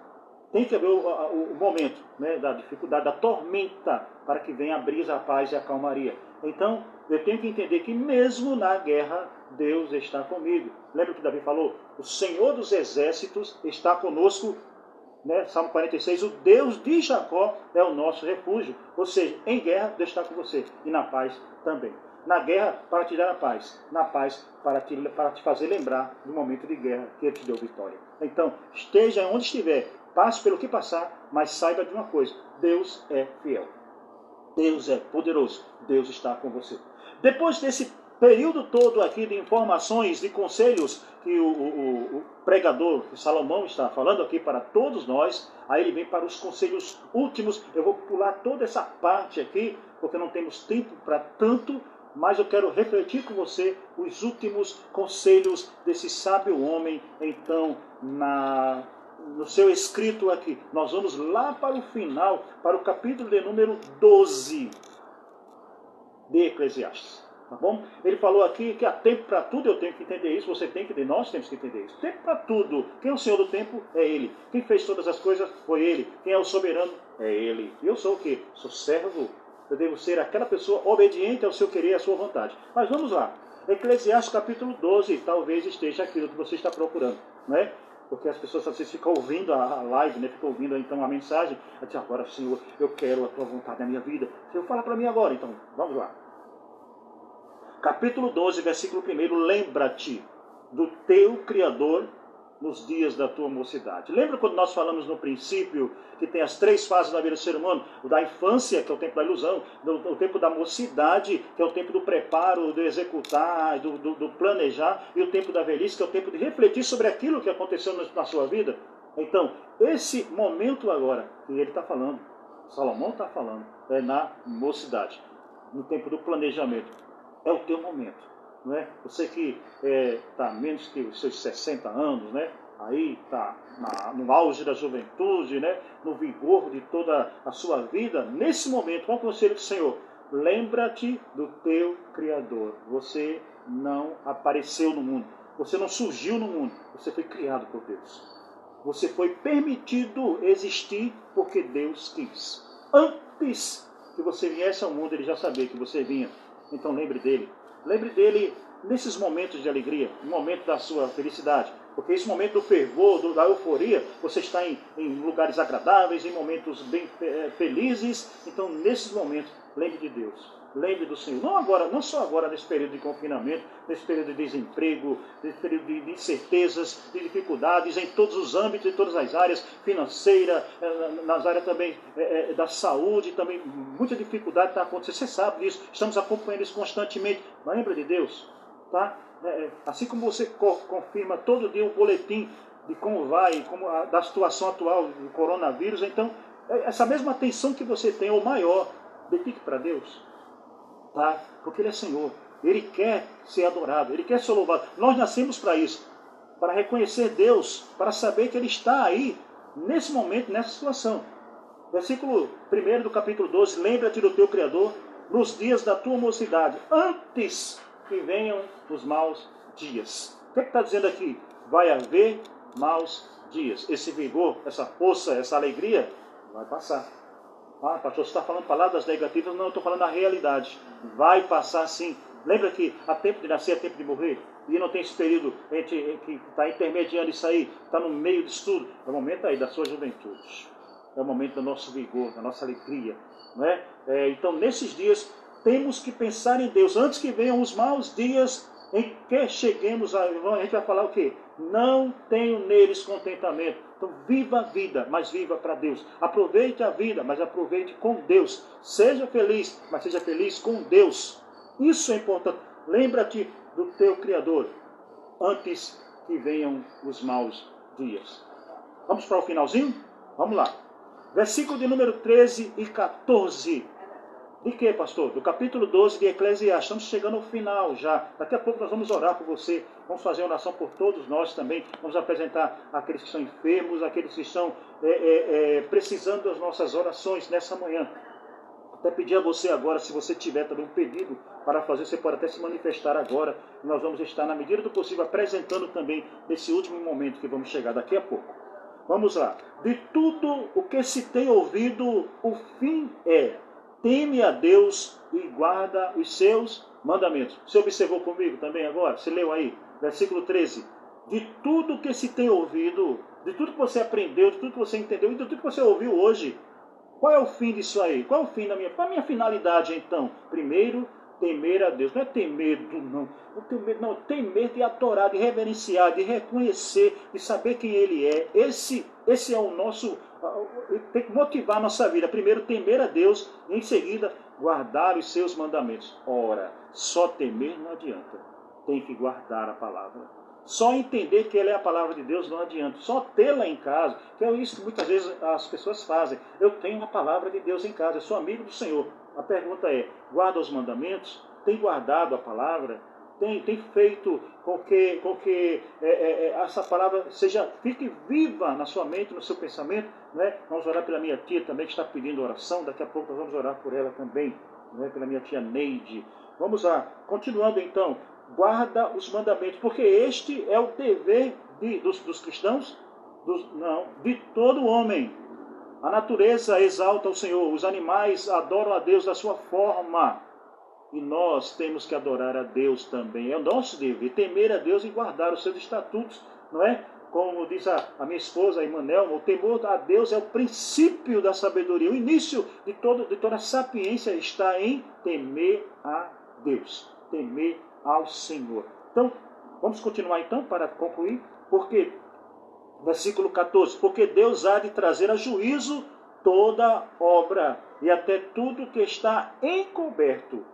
tem que haver o momento, né, da dificuldade, da tormenta, para que venha a brisa, a paz e a calmaria. Então eu tenho que entender que mesmo na guerra, Deus está comigo. Lembra o que Davi falou? O Senhor dos exércitos está conosco. Né? Salmo 46, o Deus de Jacó é o nosso refúgio. Ou seja, em guerra, Deus está com você. E na paz também. Na guerra, para te dar a paz. Na paz, para te fazer lembrar do momento de guerra que Ele te deu vitória. Então, esteja onde estiver, passe pelo que passar, mas saiba de uma coisa: Deus é fiel. Deus é poderoso. Deus está com você. Depois desse período todo aqui de informações, de conselhos que o pregador Salomão está falando aqui para todos nós, aí ele vem para os conselhos últimos. Eu vou pular toda essa parte aqui, porque não temos tempo para tanto, mas eu quero refletir com você os últimos conselhos desse sábio homem, então, no seu escrito aqui. Nós vamos lá para o final, para o capítulo de número 12 de Eclesiastes. Tá bom? Ele falou aqui que há tempo para tudo, eu tenho que entender isso, você tem que entender, nós temos que entender isso. Tempo para tudo. Quem é o Senhor do tempo? É Ele. Quem fez todas as coisas? Foi Ele. Quem é o soberano? É Ele. E eu sou o quê? Sou servo. Eu devo ser aquela pessoa obediente ao seu querer e à sua vontade. Mas vamos lá. Eclesiastes capítulo 12, talvez esteja aquilo que você está procurando, não é? Porque as pessoas às vezes ficam ouvindo a live, né? Ficam ouvindo então a mensagem. Eu digo, agora, Senhor, eu quero a tua vontade na minha vida. Senhor, fala para mim agora. Então, vamos lá. Capítulo 12, versículo 1. Lembra-te do teu Criador nos dias da tua mocidade. Lembra quando nós falamos no princípio que tem as 3 fases da vida do ser humano? O da infância, que é o tempo da ilusão, o tempo da mocidade, que é o tempo do preparo, do executar, do planejar, e o tempo da velhice, que é o tempo de refletir sobre aquilo que aconteceu na sua vida. Então, esse momento agora, que ele está falando, Salomão está falando, é na mocidade, no tempo do planejamento. É o teu momento, não é? Você que está menos que os seus 60 anos, né? Aí está no auge da juventude, né? No vigor de toda a sua vida. Nesse momento, qual é o conselho do Senhor? Lembra-te do teu Criador. Você não apareceu no mundo. Você não surgiu no mundo. Você foi criado por Deus. Você foi permitido existir porque Deus quis. Antes que você viesse ao mundo, Ele já sabia que você vinha. Então lembre dele. Lembre dele nesses momentos de alegria, no momento da sua felicidade. Porque esse momento do fervor, da euforia, você está em lugares agradáveis, em momentos bem felizes. Então, nesses momentos, lembre de Deus. Lembre do Senhor. Não agora, não só agora nesse período de confinamento, nesse período de desemprego, nesse período de incertezas, de dificuldades em todos os âmbitos, em todas as áreas, financeira, nas áreas também da saúde, também muita dificuldade está acontecendo. Você sabe disso, estamos acompanhando isso constantemente. Mas lembra de Deus, tá? Assim como você confirma todo dia um boletim de como vai, da situação atual do coronavírus, então essa mesma atenção que você tem, ou maior, dedique para Deus. Tá? Porque Ele é Senhor, Ele quer ser adorado, Ele quer ser louvado. Nós nascemos para isso, para reconhecer Deus, para saber que Ele está aí, nesse momento, nessa situação. Versículo 1 do capítulo 12, lembra-te do teu Criador nos dias da tua mocidade, antes que venham os maus dias. O que está dizendo aqui? Vai haver maus dias. Esse vigor, essa força, essa alegria, vai passar. Ah, pastor, você está falando palavras negativas? Não, eu estou falando a realidade. Vai passar sim. Lembra que há tempo de nascer, há tempo de morrer? E não tem esse período que está intermediando isso aí, está no meio disso tudo. É o momento aí da sua juventude. É o momento do nosso vigor, da nossa alegria. Não é? Então, nesses dias, temos que pensar em Deus. Antes que venham os maus dias em que cheguemos a gente vai falar o quê? Não tenho neles contentamento. Então viva a vida, mas viva para Deus. Aproveite a vida, mas aproveite com Deus. Seja feliz, mas seja feliz com Deus. Isso é importante. Lembra-te do teu Criador antes que venham os maus dias. Vamos para o finalzinho? Vamos lá. Versículo de número 13 e 14. De que, pastor? Do capítulo 12 de Eclesiastes. Estamos chegando ao final já. Daqui a pouco nós vamos orar por você. Vamos fazer oração por todos nós também. Vamos apresentar aqueles que estão enfermos, aqueles que estão precisando das nossas orações nessa manhã. Até pedir a você agora, se você tiver também um pedido para fazer, você pode até se manifestar agora. Nós vamos estar, na medida do possível, apresentando também nesse último momento que vamos chegar daqui a pouco. Vamos lá. De tudo o que se tem ouvido, o fim é: teme a Deus e guarda os seus mandamentos. Você observou comigo também agora? Você leu aí? Versículo 13. De tudo que se tem ouvido, de tudo que você aprendeu, de tudo que você entendeu e de tudo que você ouviu hoje, qual é o fim disso aí? Qual é o fim da minha? Qual é a minha finalidade então? Primeiro, temer a Deus. Não é ter medo, não. Não, temer de adorar, de reverenciar, de reconhecer, de saber quem Ele é. Esse é o nosso... Tem que motivar a nossa vida. Primeiro, temer a Deus. E em seguida, guardar os seus mandamentos. Ora, só temer não adianta. Tem que guardar a palavra. Só entender que ela é a palavra de Deus não adianta. Só tê-la em casa, que é isso que muitas vezes as pessoas fazem. Eu tenho a palavra de Deus em casa, eu sou amigo do Senhor. A pergunta é, guarda os mandamentos? Tem guardado a palavra? Tem feito com que essa palavra fique viva na sua mente, no seu pensamento? Né? Vamos orar pela minha tia também, que está pedindo oração. Daqui a pouco nós vamos orar por ela também, né? Pela minha tia Neide. Vamos lá, continuando então. Guarda os mandamentos, porque este é o dever dos cristãos, de todo homem. A natureza exalta o Senhor, os animais adoram a Deus da sua forma, e nós temos que adorar a Deus também. É o nosso dever, temer a Deus e guardar os seus estatutos, não é? Como diz a minha esposa, a irmã Nelma, o temor a Deus é o princípio da sabedoria. O início de toda a sapiência está em temer a Deus, temer ao Senhor. Então, vamos continuar então para concluir, porque, versículo 14, porque Deus há de trazer a juízo toda obra e até tudo que está encoberto,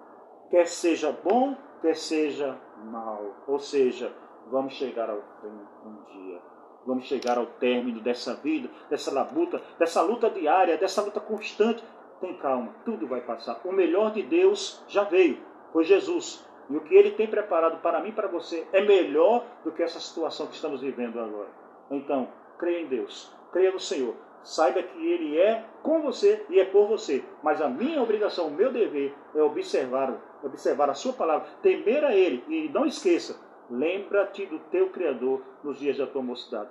quer seja bom, quer seja mal. Ou seja, vamos chegar ao fim um dia. Vamos chegar ao término dessa vida, dessa luta diária, dessa luta constante. Tem calma, tudo vai passar. O melhor de Deus já veio, foi Jesus. E o que Ele tem preparado para mim e para você é melhor do que essa situação que estamos vivendo agora. Então, creia em Deus, creia no Senhor. Saiba que Ele é com você e é por você. Mas a minha obrigação, o meu dever é observar a sua palavra, temer a Ele. E não esqueça, lembra-te do teu Criador nos dias da tua mocidade.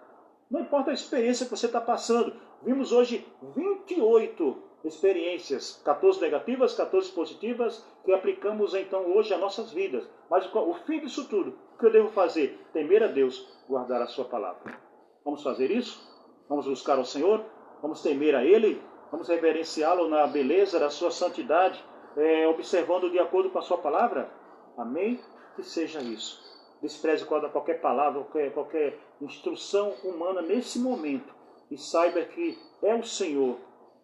Não importa a experiência que você está passando. Vimos hoje 28 experiências, 14 negativas, 14 positivas, que aplicamos então hoje às nossas vidas. Mas o fim disso tudo, o que eu devo fazer? Temer a Deus, guardar a sua palavra. Vamos fazer isso? Vamos buscar ao Senhor? Vamos temer a Ele? Vamos reverenciá-lo na beleza da sua santidade, observando de acordo com a sua palavra? Amém? Que seja isso. Despreze qualquer palavra, qualquer instrução humana nesse momento. E saiba que é o Senhor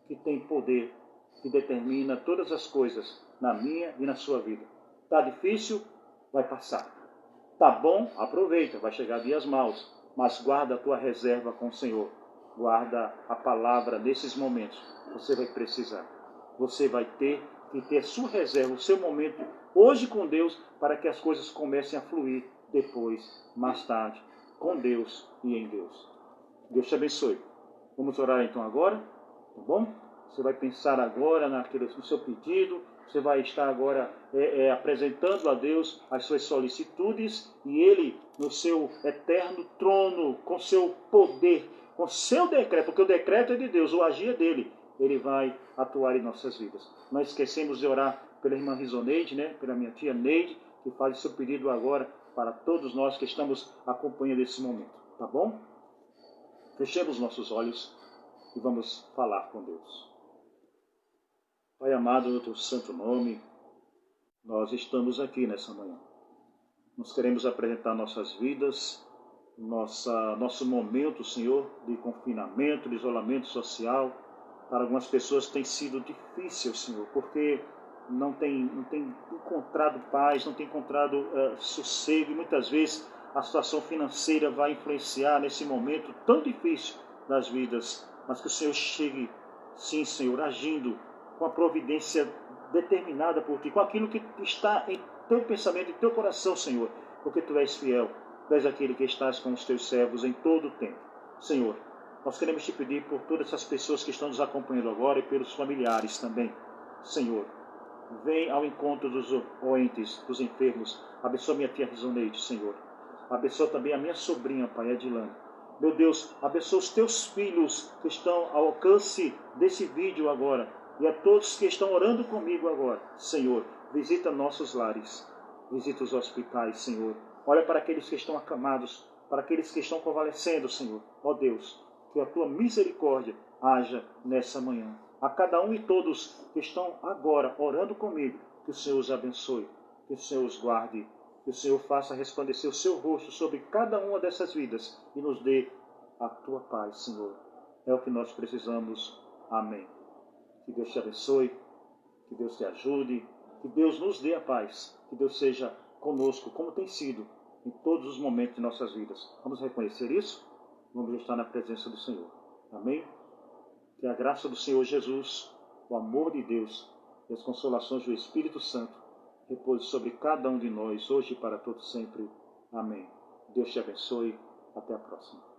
que tem poder, que determina todas as coisas na minha e na sua vida. Está difícil? Vai passar. Está bom? Aproveita, vai chegar dias maus. Mas guarda a tua reserva com o Senhor. Guarda a palavra nesses momentos. Você vai precisar. Você vai ter que ter sua reserva, o seu momento hoje com Deus, para que as coisas comecem a fluir depois, mais tarde, com Deus e em Deus. Deus te abençoe. Vamos orar então agora, tá bom? Você vai pensar agora no seu pedido, você vai estar agora apresentando a Deus as suas solicitudes e Ele, no seu eterno trono, com seu poder, com seu decreto, porque o decreto é de Deus, o agir é dele, Ele vai atuar em nossas vidas. Não esquecemos de orar pela irmã Risoneide, né? Pela minha tia Neide, que faz o seu pedido agora para todos nós que estamos acompanhando esse momento, tá bom? Fechemos nossos olhos e vamos falar com Deus. Pai amado, no teu santo nome, nós estamos aqui nessa manhã. Nós queremos apresentar nossas vidas, nosso momento, Senhor, de confinamento, de isolamento social. Para algumas pessoas tem sido difícil, Senhor, porque não tem encontrado paz, não tem encontrado sossego, e muitas vezes a situação financeira vai influenciar nesse momento tão difícil das vidas, mas que o Senhor chegue, sim, Senhor, agindo com a providência determinada por Ti, com aquilo que está em Teu pensamento, em Teu coração, Senhor, porque Tu és fiel, Tu és aquele que estás com os Teus servos em todo o tempo. Senhor, nós queremos Te pedir por todas essas pessoas que estão nos acompanhando agora e pelos familiares também. Senhor, vem ao encontro dos doentes, dos enfermos. Abençoa minha tia Risoneide, Senhor. Abençoa também a minha sobrinha, Pai Edilane. Meu Deus, abençoa os Teus filhos que estão ao alcance desse vídeo agora. E a todos que estão orando comigo agora. Senhor, visita nossos lares. Visita os hospitais, Senhor. Olha para aqueles que estão acamados, para aqueles que estão convalescendo, Senhor. Ó Deus, que a Tua misericórdia haja nessa manhã. A cada um e todos que estão agora orando comigo, que o Senhor os abençoe, que o Senhor os guarde, que o Senhor faça resplandecer o seu rosto sobre cada uma dessas vidas e nos dê a Tua paz, Senhor. É o que nós precisamos. Amém. Que Deus te abençoe, que Deus te ajude, que Deus nos dê a paz, que Deus seja conosco, como tem sido em todos os momentos de nossas vidas. Vamos reconhecer isso? Vamos estar na presença do Senhor. Amém? Que a graça do Senhor Jesus, o amor de Deus e as consolações do Espírito Santo repouse sobre cada um de nós, hoje e para todo sempre. Amém. Deus te abençoe. Até a próxima.